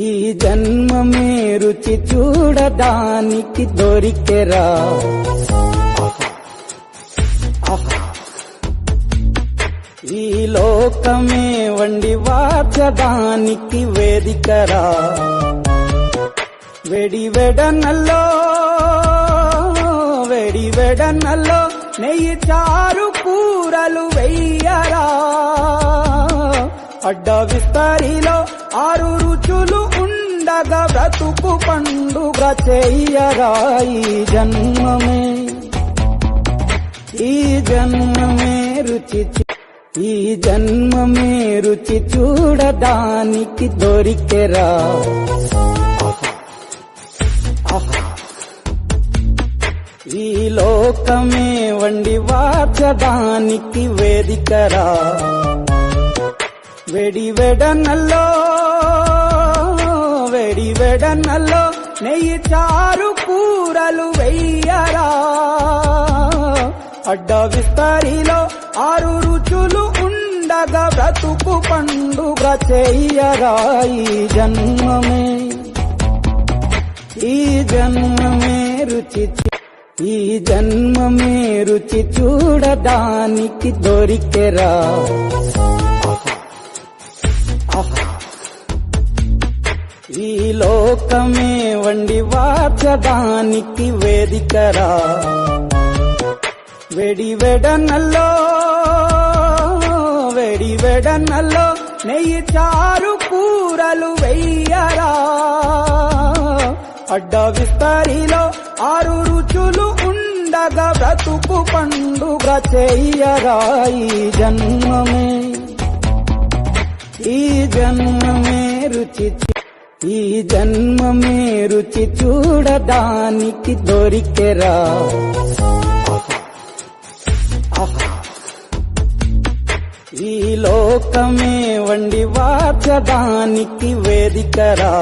ఈ జన్మమే రుచి చూడడానికి దొరికెరా. ఈ లోకమే వండి వార్చడానికి వేదికరా. వెడివెడనల్లో నెయ్యి చారు కూరలు వెయ్యరా. అడ్డ విస్తరిలో 6 రుచులు ఉండగా బ్రతుకు పండుగ చెయ్యరా. ఈ జన్మమే రుచి చూడడానికి దొరికెరా. ఈ లోకమే వండి వార్చడానికి వేదికరా. వెడివెడనల్లో నెయ్యి చారు కూరలు వెయ్యరా. అడ్డ విస్తరిలో 6 రుచులు ఉండగా బ్రతుకు పండుగ చెయ్యరా. ఈ జన్మమే రుచి చూడడానికి దొరికెరా. ఈ లోకమే వండి వార్చడానికి వేదికరా. వెడివెడనల్లో నెయ్యి చారు కూరలు వెయ్యరా. అడ్డ విస్తరిలో 6 రుచులు ఉండగా బ్రతుకు పండుగ చెయ్యరా. ఈ జన్మమే రుచి చూడడానికి దొరికెరా. ఈ లోకమే వండి వార్చడానికి వేదికరా.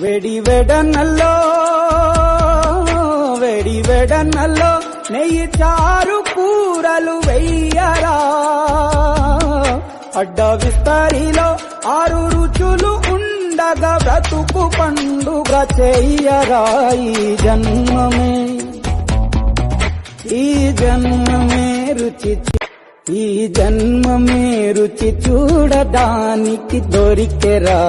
వెడివెడనల్లో నెయ్యి చారు కూరలు వెయ్యరా. అడ్డ విస్తరిలో 6 రుచులు ఉండగా బ్రతుకు పండుగ చెయ్యరా. ఈ జన్మమే రుచి చూడడానికి దొరికెరా.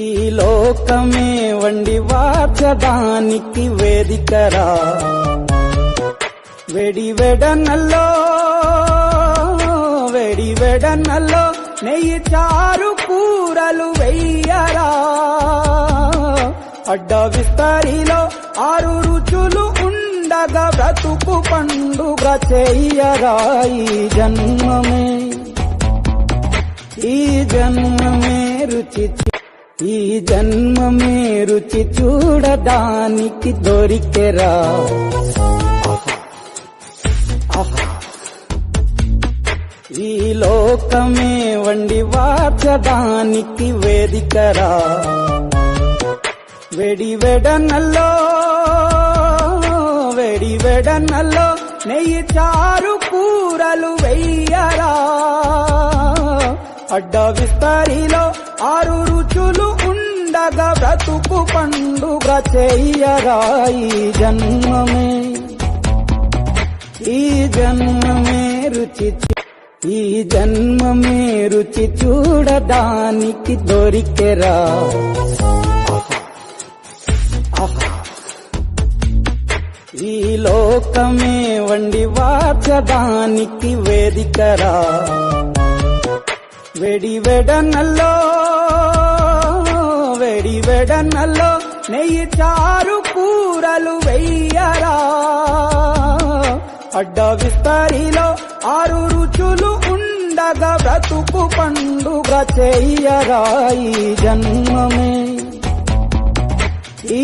ఈ లోకమే వండి వార్చడానికి వేదికరా. వెడివెడనల్లో నెయ్యి చారు కూరలు వెయ్యరా. అడ్డ విస్తరిలో 6 రుచులు ఉండగా బ్రతుకు పండుగ చెయ్యరా. ఈ జన్మమే రుచి చూడడానికి దొరికెరా. ఈ లోకమే వండి వార్చడానికి వేదికరా. వెడివెడనల్లో నెయ్యి చారు కూరలు వెయ్యరా. అడ్డ విస్తరిలో 6 రుచులు ఉండగా బ్రతుకు పండుగ చెయ్యరా. ఈ జన్మమే రుచి చూడడానికి దొరికెరా. ఈ లోకమే వండి వార్చడానికి వేదికరా. వెడివెడనల్లో నెయ్యి చారు కూరలు వెయ్యరా. అడ్డ విస్తరిలో 6 రుచులు ఉండగా బ్రతుకు పండుగ చెయ్యరా. ఈ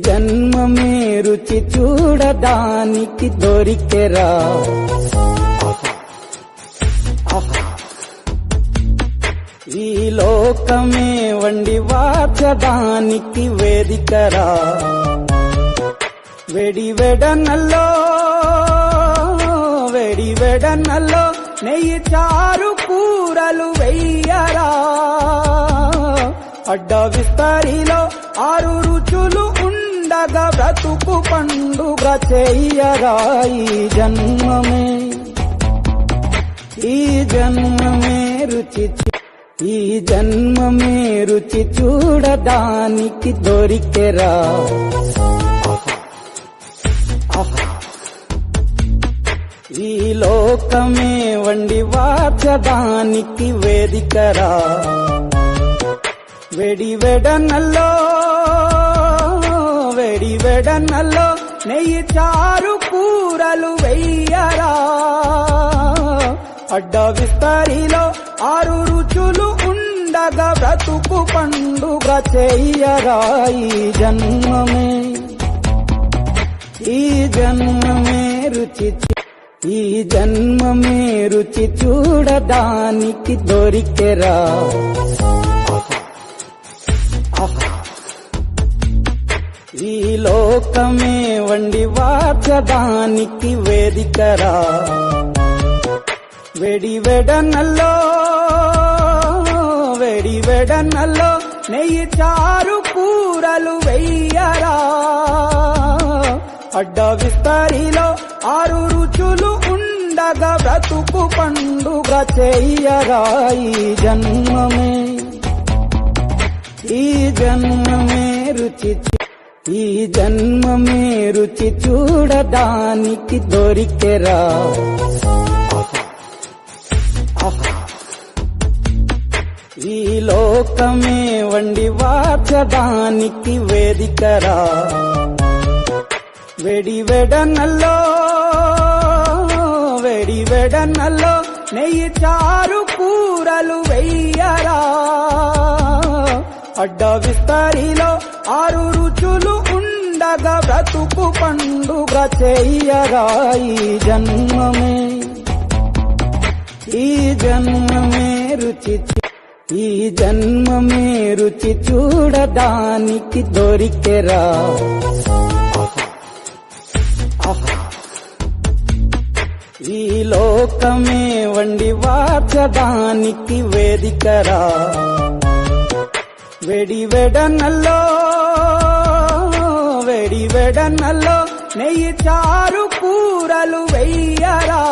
జన్మమే రుచి చూడడానికి దొరికెరా. ఈ లోకమే వండి వార్చడానికి వేదికరా. వెడివెడనల్లో వెడనల్లో నెయ్యి చారు కూరలు వెయ్యరా అడ్డ విస్తరిలో 6 రుచులు ఉండగా బ్రతుకు పండుగ చెయ్యరా ఈ జన్మమే రుచి చూడడానికి దొరికెరా ఈ లోకమే వండి వాచడానికి వేదికరా వేడి వెడనల్లో నెయ్యి చారు కూరలు వెయ్యరా అడ్డ విస్తరిలో 6 రుచులు ఉండగా బ్రతుకు పండుగ చెయ్యరా ఈ జన్మమే రుచి చూడడానికి దొరికెరా ఈ లోకమే వండి వాచడానికి వేదికరా వేడి వెడనల్లో నెయ్యి చారు కూరలు వెయ్యరా అడ్డ విస్తరిలో 6 రుచులు ఉండగా బ్రతుకు పండుగ చెయ్యరా ఈ జన్మమే రుచి చూడడానికి దొరికెరా ఈ లోకమే వండి వాచడానికి వేదికరా వేడి వెడనల్లో నెయ్యి చారు కూరలు వెయ్యరా అడ్డ విస్తరిలో 6 రుచులు ఉండగా బ్రతుకు పండుగ చెయ్యరా ఈ జన్మమే రుచి చూడడానికి దొరికెరా ఈ లోకమే వండి వాచడానికి వేదికరా వేడి వెడనల్లో నెయ్యి చారు కూరలు వెయ్యరా